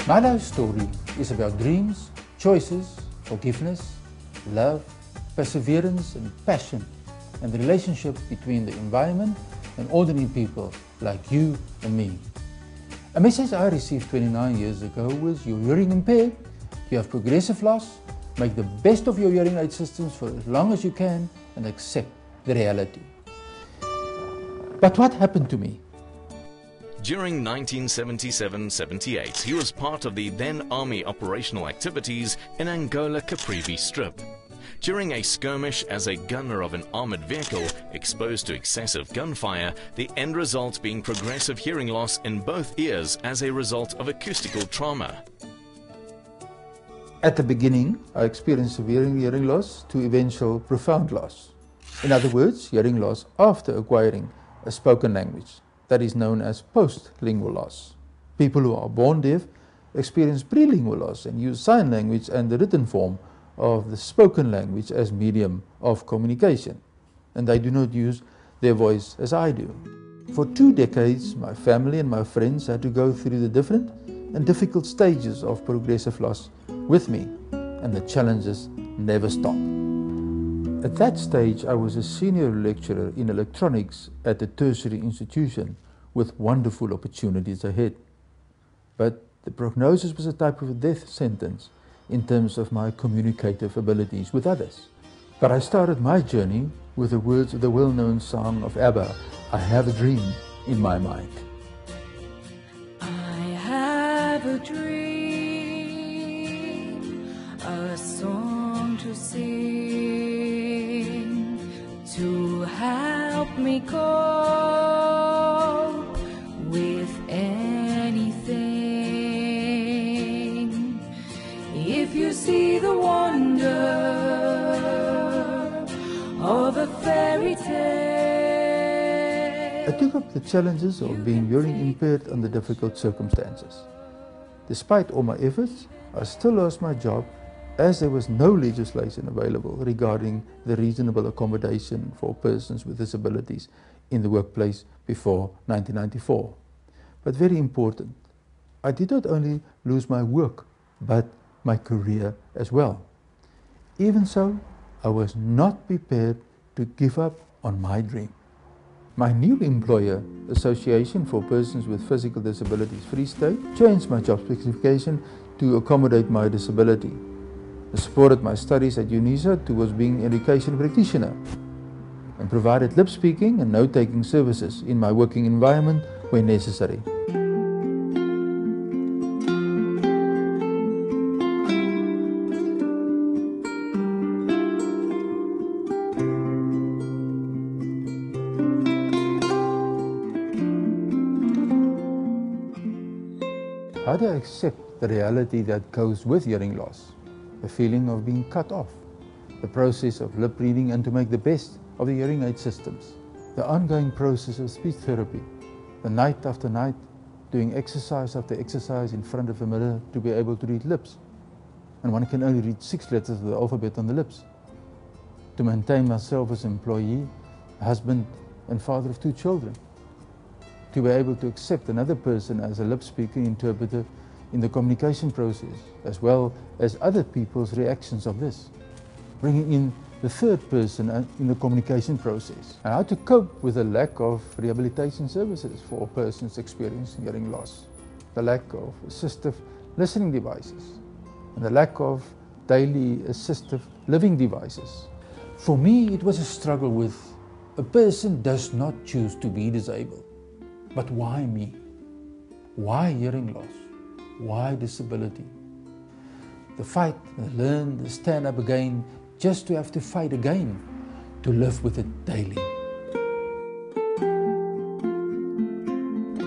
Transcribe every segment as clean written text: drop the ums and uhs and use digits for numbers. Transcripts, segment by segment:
My life story is about dreams, choices, forgiveness, love, perseverance and passion, and the relationship between the environment and ordinary people like you and me. A message I received 29 years ago was: you're hearing impaired, you have progressive loss, make the best of your hearing aid systems for as long as you can and accept the reality. But what happened to me? During 1977-78, he was part of the then Army operational activities in Angola Caprivi Strip. During a skirmish as a gunner of an armoured vehicle exposed to excessive gunfire, the end result being progressive hearing loss in both ears as a result of acoustical trauma. At the beginning, I experienced severe hearing loss to eventual profound loss. In other words, hearing loss after acquiring a spoken language. That is known as post-lingual loss. People who are born deaf experience prelingual loss and use sign language and the written form of the spoken language as medium of communication. And they do not use their voice as I do. For 2 decades, my family and my friends had to go through the different and difficult stages of progressive loss with me, and the challenges never stopped. At that stage, I was a senior lecturer in electronics at a tertiary institution with wonderful opportunities ahead. But the prognosis was a type of a death sentence in terms of my communicative abilities with others. But I started my journey with the words of the well-known song of ABBA, I Have a Dream in My Mind. I have a dream, a song to sing, to help me cope with anything. If you see the wonder of a fairy tale. I took up the challenges of being hearing impaired under difficult circumstances. Despite all my efforts, I still lost my job as there was no legislation available regarding the reasonable accommodation for persons with disabilities in the workplace before 1994. But very important, I did not only lose my work, but my career as well. Even so, I was not prepared to give up on my dream. My new employer, Association for Persons with Physical Disabilities Free State, changed my job specification to accommodate my disability. I supported my studies at UNISA towards being an education practitioner and provided lip speaking and note-taking services in my working environment when necessary. How do I accept the reality that goes with hearing loss? The feeling of being cut off, the process of lip reading and to make the best of the hearing aid systems, the ongoing process of speech therapy, the night after night doing exercise after exercise in front of a mirror to be able to read lips. And one can only read 6 letters of the alphabet on the lips. To maintain myself as an employee, husband and father of 2 children. To be able to accept another person as a lip speaker interpreter in the communication process, as well as other people's reactions of this. Bringing in the 3rd person in the communication process. And how to cope with the lack of rehabilitation services for persons experiencing hearing loss. The lack of assistive listening devices. And the lack of daily assistive living devices. For me, it was a struggle with a person does not choose to be disabled. But why me? Why hearing loss? Why disability? The fight, the learn, the stand up again, just to have to fight again, to live with it daily.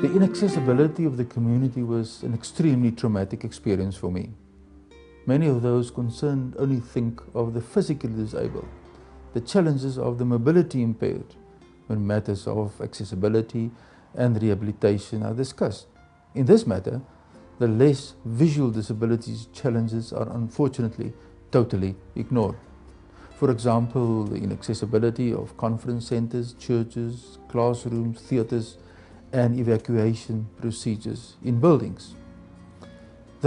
The inaccessibility of the community was an extremely traumatic experience for me. Many of those concerned only think of the physically disabled, the challenges of the mobility impaired, when matters of accessibility and rehabilitation are discussed. In this matter, the less visual disabilities challenges are unfortunately totally ignored. For example, the inaccessibility of conference centers, churches, classrooms, theaters, and evacuation procedures in buildings.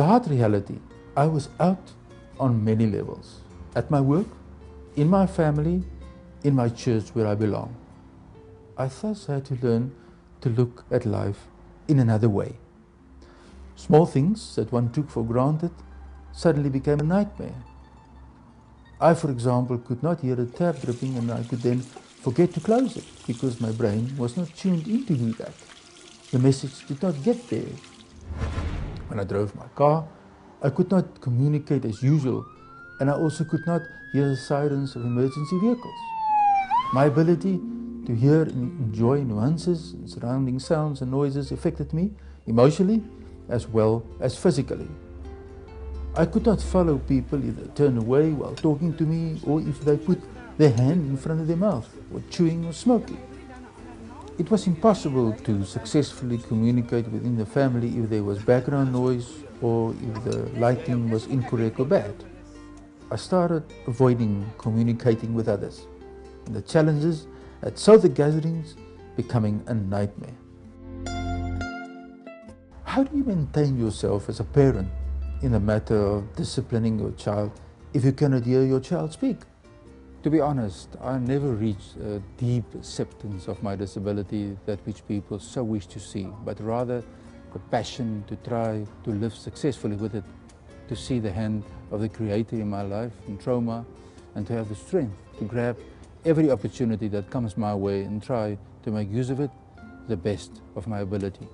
The hard reality, I was out on many levels. At my work, in my family, in my church where I belong. I thus had to learn to look at life in another way. Small things that one took for granted suddenly became a nightmare. I, for example, could not hear a tap dripping and I could then forget to close it because my brain was not tuned in to do that. The message did not get there. When I drove my car, I could not communicate as usual, and I also could not hear the sirens of emergency vehicles. My ability to hear and enjoy nuances and surrounding sounds and noises affected me emotionally as well as physically. I could not follow people if they turned away while talking to me or if they put their hand in front of their mouth or chewing or smoking. It was impossible to successfully communicate within the family if there was background noise or if the lighting was incorrect or bad. I started avoiding communicating with others, and the challenges at social gatherings becoming a nightmare. How do you maintain yourself as a parent in the matter of disciplining your child if you cannot hear your child speak? To be honest, I never reached a deep acceptance of my disability that which people so wish to see, but rather the passion to try to live successfully with it, to see the hand of the Creator in my life in trauma, and to have the strength to grab every opportunity that comes my way and try to make use of it the best of my ability.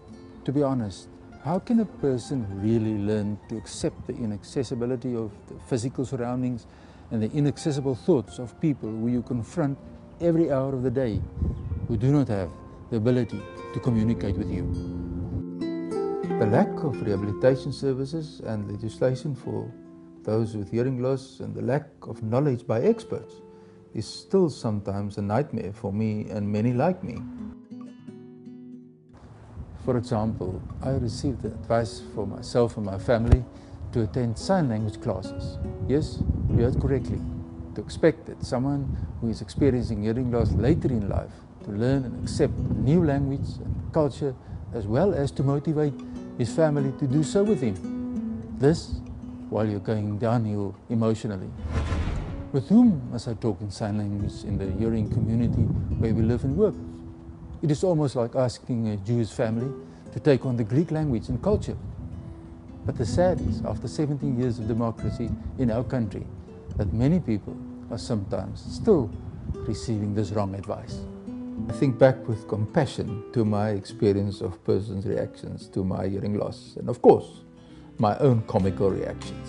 To be honest, how can a person really learn to accept the inaccessibility of the physical surroundings and the inaccessible thoughts of people who you confront every hour of the day, who do not have the ability to communicate with you? The lack of rehabilitation services and legislation for those with hearing loss and the lack of knowledge by experts is still sometimes a nightmare for me and many like me. For example, I received advice for myself and my family to attend sign language classes. Yes, you heard correctly. To expect that someone who is experiencing hearing loss later in life to learn and accept a new language and culture, as well as to motivate his family to do so with him. This while you're going downhill emotionally. With whom must I talk in sign language in the hearing community where we live and work? It is almost like asking a Jewish family to take on the Greek language and culture. But the sad is, after 17 years of democracy in our country, that many people are sometimes still receiving this wrong advice. I think back with compassion to my experience of persons' reactions to my hearing loss, and of course, my own comical reactions.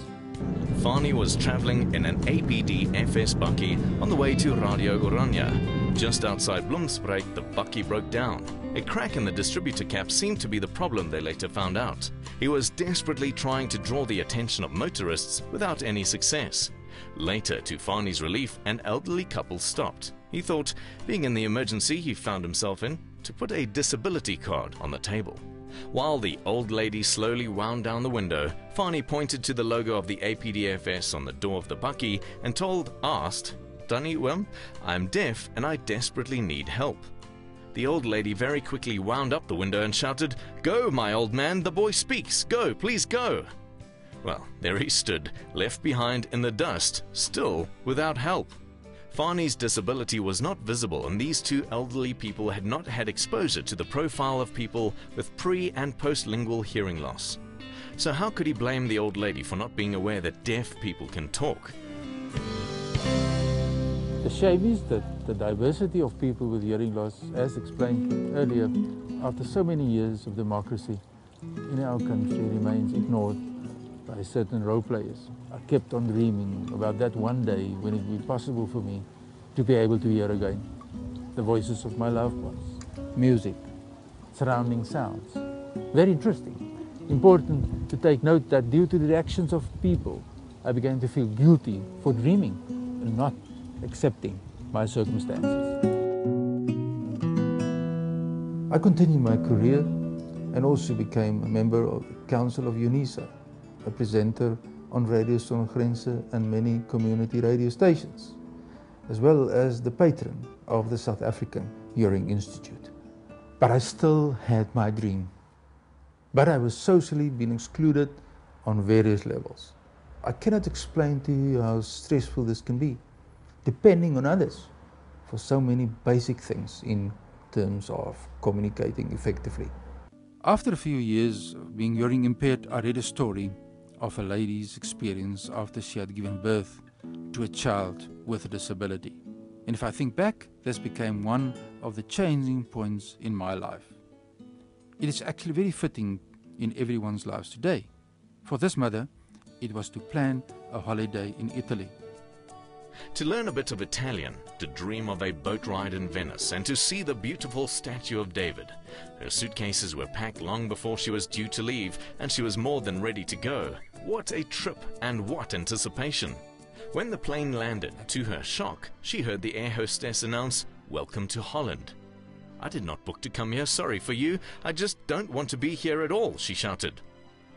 Fani was travelling in an APD FS bakkie on the way to Radio Oranje. Just outside Bloemspruit, the bakkie broke down. A crack in the distributor cap seemed to be the problem, they later found out. He was desperately trying to draw the attention of motorists without any success. Later, to Fani's relief, an elderly couple stopped. He thought, being in the emergency he found himself in, to put a disability card on the table. While the old lady slowly wound down the window, Fani pointed to the logo of the APDFS on the door of the bakkie and asked, "Danny Wim, I'm deaf and I desperately need help." The old lady very quickly wound up the window and shouted, "Go, my old man, the boy speaks. Go, please go." Well, there he stood, left behind in the dust, still without help. Fani's disability was not visible, and these two elderly people had not had exposure to the profile of people with pre- and post-lingual hearing loss. So how could he blame the old lady for not being aware that deaf people can talk? The shame is that the diversity of people with hearing loss, as explained earlier, after so many years of democracy in our country, remains ignored by certain role players. I kept on dreaming about that one day when it would be possible for me to be able to hear again the voices of my loved ones, music, surrounding sounds. Very interesting. Important to take note that due to the reactions of people, I began to feel guilty for dreaming and not accepting my circumstances. I continued my career and also became a member of the Council of UNISA, a presenter on Radio Sonder Grense and many community radio stations, as well as the patron of the South African Hearing Institute. But I still had my dream. But I was socially being excluded on various levels. I cannot explain to you how stressful this can be, depending on others for so many basic things in terms of communicating effectively. After a few years of being hearing impaired, I read a story of a lady's experience after she had given birth to a child with a disability. And if I think back, this became one of the changing points in my life. It is actually very fitting in everyone's lives today. For this mother, it was to plan a holiday in Italy. To learn a bit of Italian, to dream of a boat ride in Venice, and to see the beautiful statue of David. Her suitcases were packed long before she was due to leave, and she was more than ready to go. What a trip, and what anticipation! When the plane landed, to her shock, she heard the air hostess announce, "Welcome to Holland." "I did not book to come here, sorry for you. I just don't want to be here at all," she shouted.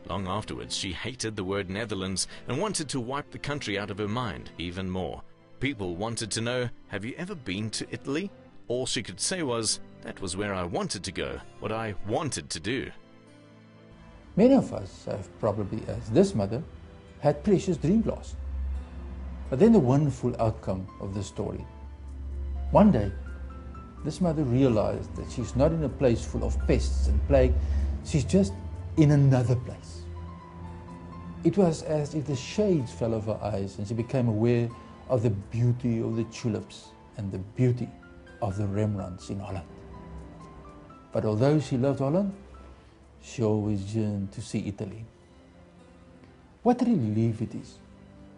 Long afterwards, she hated the word Netherlands and wanted to wipe the country out of her mind even more. People wanted to know, "Have you ever been to Italy?" All she could say was, "That was where I wanted to go, what I wanted to do." Many of us have probably, as this mother, had precious dream loss. But then the wonderful outcome of the story. One day, this mother realized that she's not in a place full of pests and plague, she's just in another place. It was as if the shades fell off her eyes and she became aware of the beauty of the tulips and the beauty of the Rembrandts in Holland. But although she loved Holland, she always yearned to see Italy. What a relief it is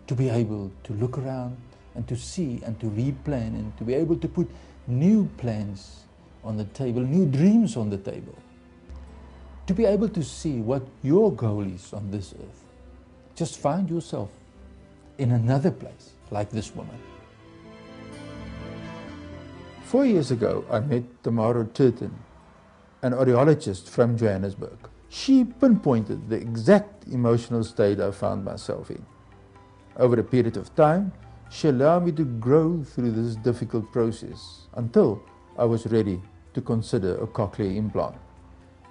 to be able to look around and to see and to replan and to be able to put new plans on the table, new dreams on the table. To be able to see what your goal is on this earth. Just find yourself in another place like this woman. 4 years ago, I met Tamara Turton, an audiologist from Johannesburg. She pinpointed the exact emotional state I found myself in. Over a period of time, she allowed me to grow through this difficult process until I was ready to consider a cochlear implant.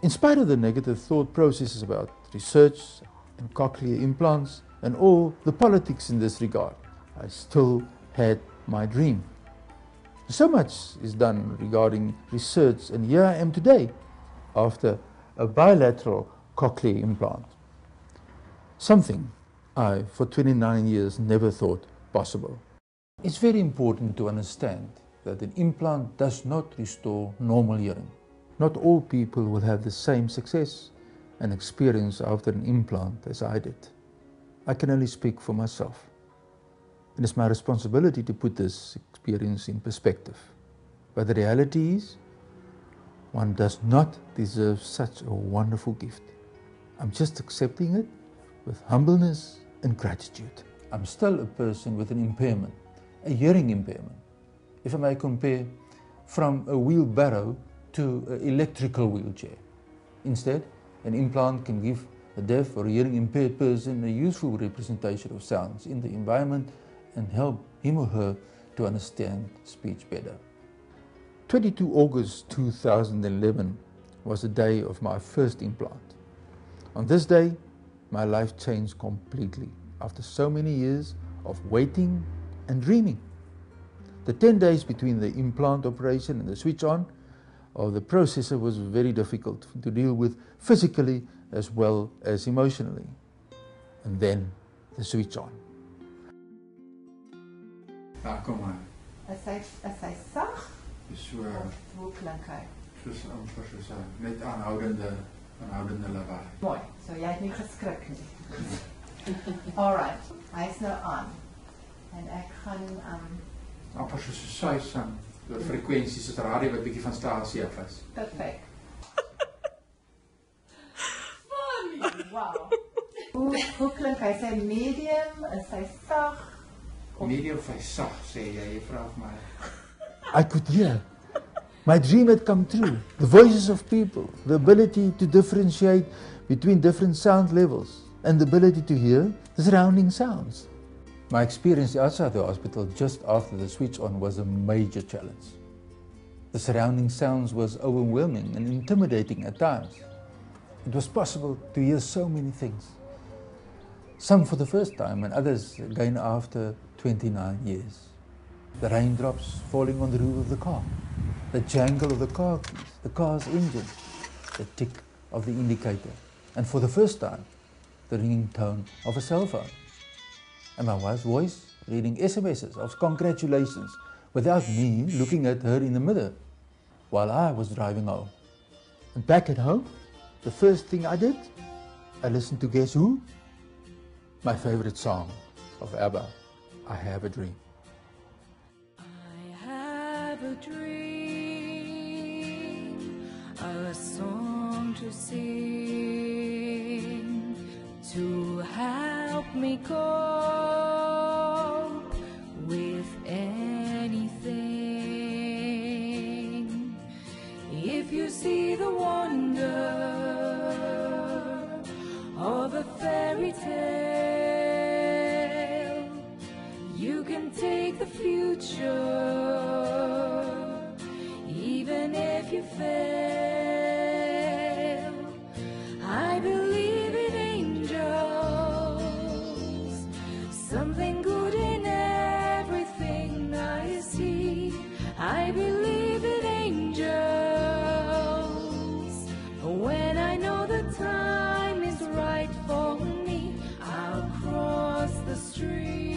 In spite of the negative thought processes about research and cochlear implants and all the politics in this regard, I still had my dream. So much is done regarding research, and here I am today after a bilateral cochlear implant. Something I, for 29 years, never thought possible. It's very important to understand that an implant does not restore normal hearing. Not all people will have the same success and experience after an implant as I did. I can only speak for myself. It is my responsibility to put this experience in perspective. But the reality is, one does not deserve such a wonderful gift. I'm just accepting it with humbleness and gratitude. I'm still a person with an impairment, a hearing impairment. If I may compare, from a wheelbarrow to an electrical wheelchair. Instead, an implant can give a deaf or a hearing impaired person a useful representation of sounds in the environment and help him or her to understand speech better. 22 August 2011 was the day of my first implant. On this day, my life changed completely after so many years of waiting and dreaming. The 10 days between the implant operation and the switch on of the processor was very difficult to deal with physically as well as emotionally. And then the switch on. Kom maar. Is hy sag? So, Hoe klink hy? soos amper soos net aanhoudende lawaai. Mooi, so jy het nie geskrik nie. Alright, hy is nou aan. En ek gaan Amper soos 'n suis aan die frekwensies soos radio wat bietjie van stasie af is. perfek. Funny, wow. Hoe klink hy? Is hy medium? Is hy sag? Medium of sag, sê jy vra vir my. I could hear. My dream had come true. The voices of people, the ability to differentiate between different sound levels, and the ability to hear the surrounding sounds. My experience outside the hospital just after the switch on was a major challenge. The surrounding sounds was overwhelming and intimidating at times. It was possible to hear so many things. Some for the first time and others again after 29 years. The raindrops falling on the roof of the car, the jangle of the car keys, the car's engine, the tick of the indicator, and for the first time, the ringing tone of a cell phone. And my wife's voice reading SMSs of congratulations without me looking at her in the mirror while I was driving home. And back at home, the first thing I did, I listened to guess who? My favorite song of ABBA, I Have a Dream. I have a dream, a song to sing, to help me cope with anything. If you see the wonder of a fairy tale, you can take the future, even if you fail. I believe in angels, something good in everything I see. I believe in angels, when I know the time is right for me, I'll cross the street.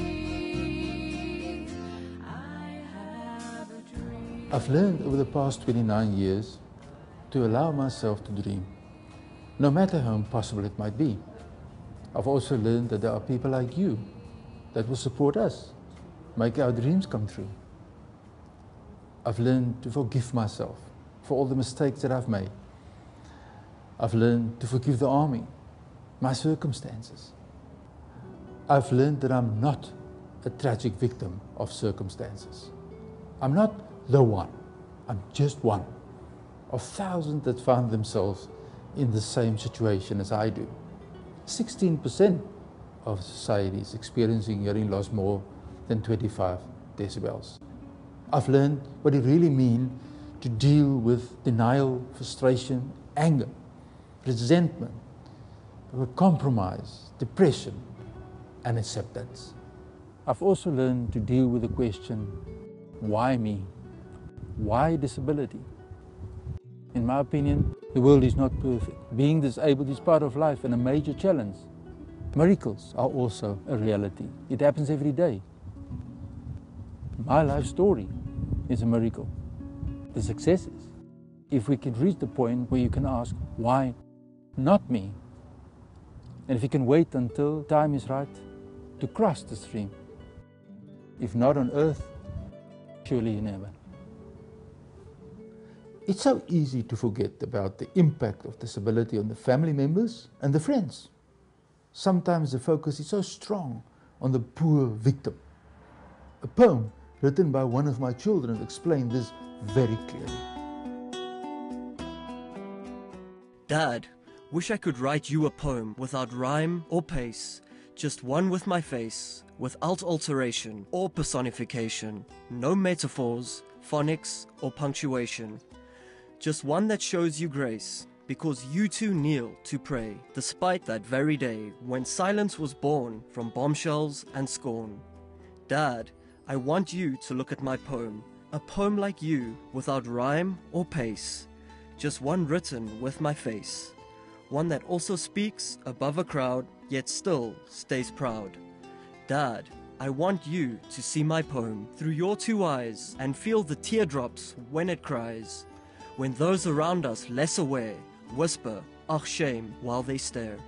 I have a dream. I've learned over the past 29 years to allow myself to dream, no matter how impossible it might be. I've also learned that there are people like you that will support us, make our dreams come true. I've learned to forgive myself for all the mistakes that I've made. I've learned to forgive the army, my circumstances. I've learned that I'm not a tragic victim of circumstances. I'm not the one. I'm just one of thousands that found themselves in the same situation as I do. 16% of society is experiencing hearing loss more than 25 decibels. I've learned what it really means to deal with denial, frustration, anger, resentment, compromise, depression, and acceptance. I've also learned to deal with the question, why me? Why disability? In my opinion, the world is not perfect. Being disabled is part of life and a major challenge. Miracles are also a reality. It happens every day. My life story is a miracle. The success is, if we can reach the point where you can ask, why not me? And if you can wait until time is right to cross the stream. If not on earth, surely never. It's so easy to forget about the impact of disability on the family members and the friends. Sometimes the focus is so strong on the poor victim. A poem written by one of my children explained this very clearly. Dad, wish I could write you a poem without rhyme or pace, just one with my face, without alteration or personification, no metaphors, phonics or punctuation. Just one that shows you grace, because you too kneel to pray, despite that very day when silence was born from bombshells and scorn. Dad, I want you to look at my poem, a poem like you, without rhyme or pace, just one written with my face, one that also speaks above a crowd, yet still stays proud. Dad, I want you to see my poem through your two eyes and feel the teardrops when it cries, when those around us less aware whisper, "Ach, shame," while they stare.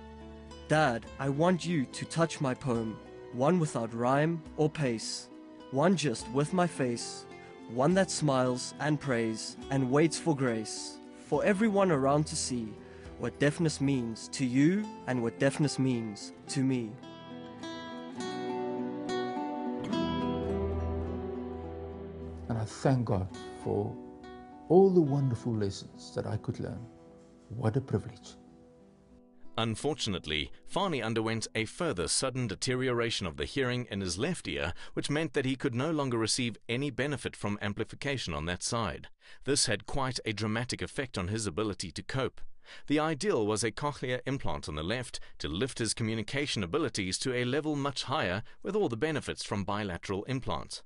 Dad, I want you to touch my poem, one without rhyme or pace, one just with my face, one that smiles and prays and waits for grace, for everyone around to see what deafness means to you and what deafness means to me. And I thank God for all the wonderful lessons that I could learn. What a privilege. Unfortunately, Fani underwent a further sudden deterioration of the hearing in his left ear, which meant that he could no longer receive any benefit from amplification on that side. This had quite a dramatic effect on his ability to cope. The ideal was a cochlear implant on the left to lift his communication abilities to a level much higher with all the benefits from bilateral implants.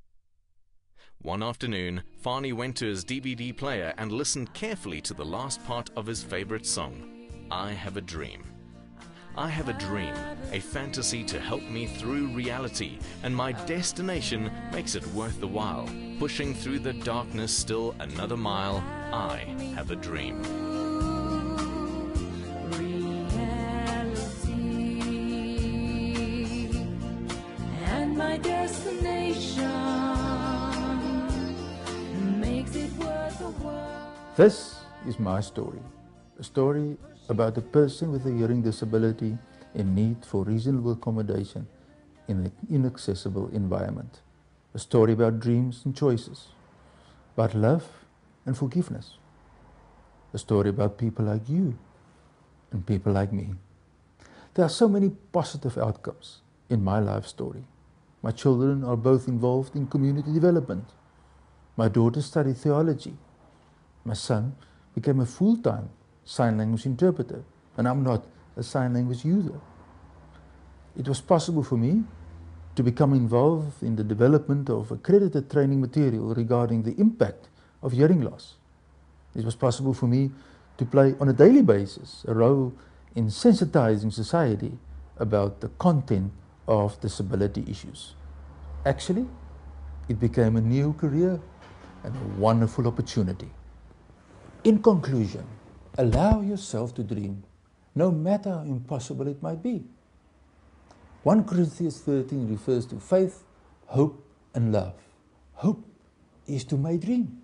One afternoon, Fani went to his DVD player and listened carefully to the last part of his favorite song, I Have a Dream. I have a dream, a fantasy to help me through reality, and my destination makes it worth the while. Pushing through the darkness still another mile, I have a dream. And my destination makes it worth the while. This is my story, a story about a person with a hearing disability in need for reasonable accommodation in an inaccessible environment. A story about dreams and choices, about love and forgiveness. A story about people like you and people like me. There are so many positive outcomes in my life story. My children are both involved in community development. My daughter studied theology. My son became a full-time sign language interpreter, and I'm not a sign language user. It was possible for me to become involved in the development of accredited training material regarding the impact of hearing loss. It was possible for me to play on a daily basis a role in sensitizing society about the content of disability issues. Actually, it became a new career and a wonderful opportunity. In conclusion, allow yourself to dream, no matter how impossible it might be. 1 Corinthians 13 refers to faith, hope, and love. Hope is to my dream.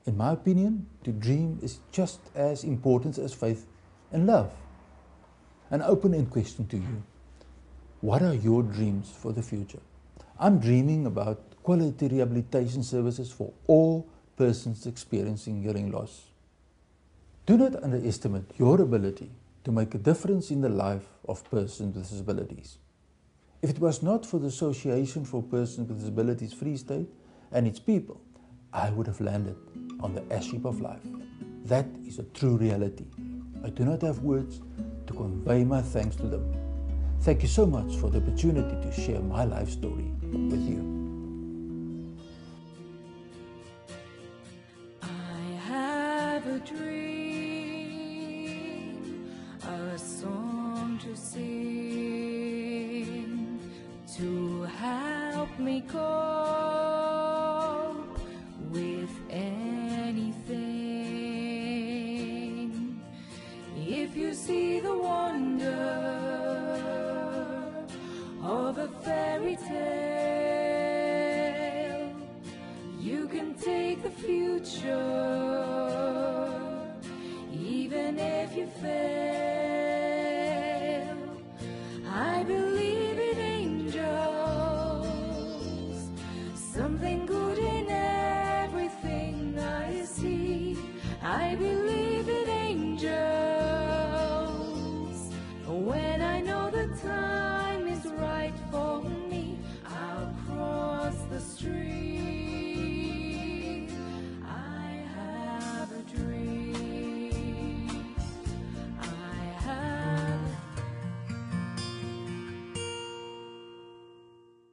In my opinion, to dream is just as important as faith and love. An open-end question to you. What are your dreams for the future? I'm dreaming about quality rehabilitation services for all persons experiencing hearing loss. Do not underestimate your ability to make a difference in the life of persons with disabilities. If it was not for the Association for Persons with Disabilities Free State and its people, I would have landed on the ash heap of life. That is a true reality. I do not have words to convey my thanks to them. Thank you so much for the opportunity to share my life story with you. I have a dream, a song to sing, to help me cope with anything. If you see the wonder of a fairy tale, you can take the future